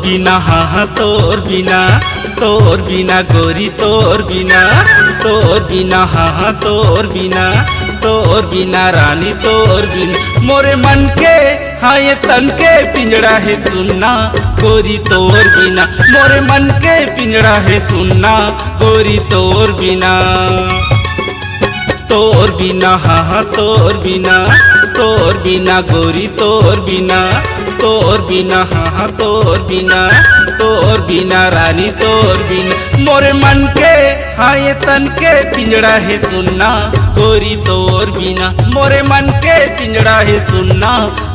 बिना हाँ तोर बिना गोरी तोर बिना हाँ तोर बिना रानी तोर बिना मोरे मन के हाँ ये तन के पिंजड़ा है सुनना गोरी तोर बिना मोरे मन के पिंजड़ा है सुनना गोरी तोर बिना हाँ तोर बिना गोरी तोर बिना हाँ तोर बिना रानी तोर बिना मोरे मन के हाँ ये तन के पिंजड़ा है सुनना गोरी तोर बिना मोरे मन के पिंजड़ा है सुनना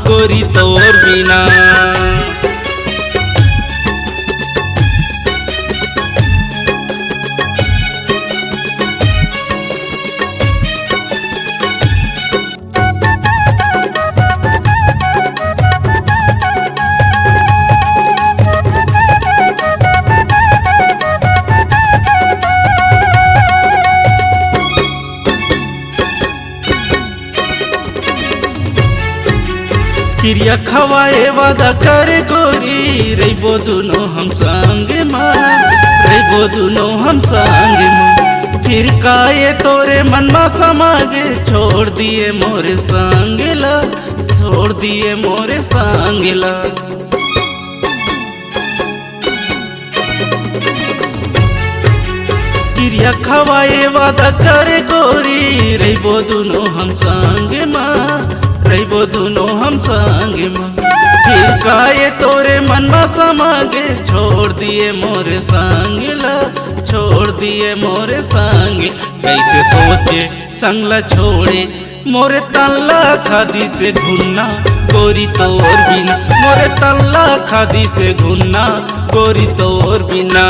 गोरी तोर बिना। क्रिया खवाए वादा करे गोरी रहीबो दुनो हम संग मां फिर काये तोरे मन मा समागे छोड़ दिए मोरे संगला क्रिया खवाए वादा करे गोरी रहीबो दुनो हम संग मां फिर काये तोरे मन मा समागे छोड़ दिए मोरे संग कैसे सोचे संगला छोड़े मोरे तल्ला खादी से घुन्ना गोरी तोर बिना मोरे तल्ला खादी से घुन्ना गोरी तोर बिना।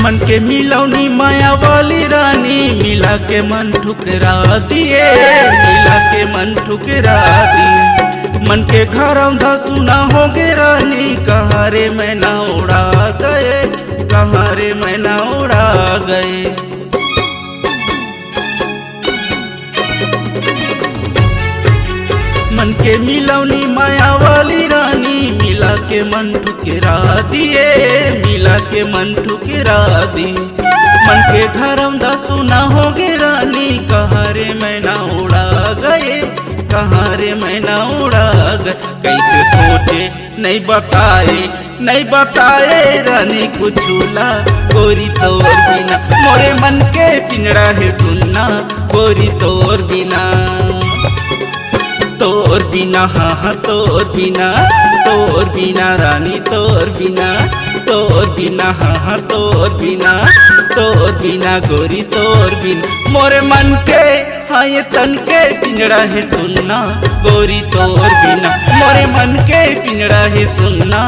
मन के मिलौनी माया वाली रानी मिला के मन ठुकरा दिए मन के घर अंधा सुना हो गे रानी कहाँ रे मैना उड़ा गए मन के मिलौनी माया वाली रानी मिला के मन ठुकरा दी मन के घर अंधा सुना हो गे रानी कहाँ रे मैना उड़ा गए कैसे सोचे नहीं बताए रानी कुछूला गोरी तोर बिना मोरे मन के पिंजड़ा है सुनना गोरी तोर बिना हाँ तोर बिना रानी तोर बिना हाँ तोर बिना गोरी तोर बिना मोरे मन के हाँ ये तन के पिंजड़ा है सुनना गोरी तोर बिना मोरे मन के पिंजड़ा है सुनना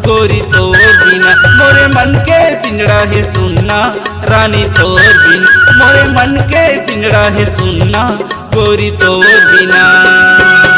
गोरी तोर बिना मोरे मन के पिंजड़ा है सुनना रानी तोर बिना मोरे मन के पिंजड़ा है सुनना गोरी तोर बिना।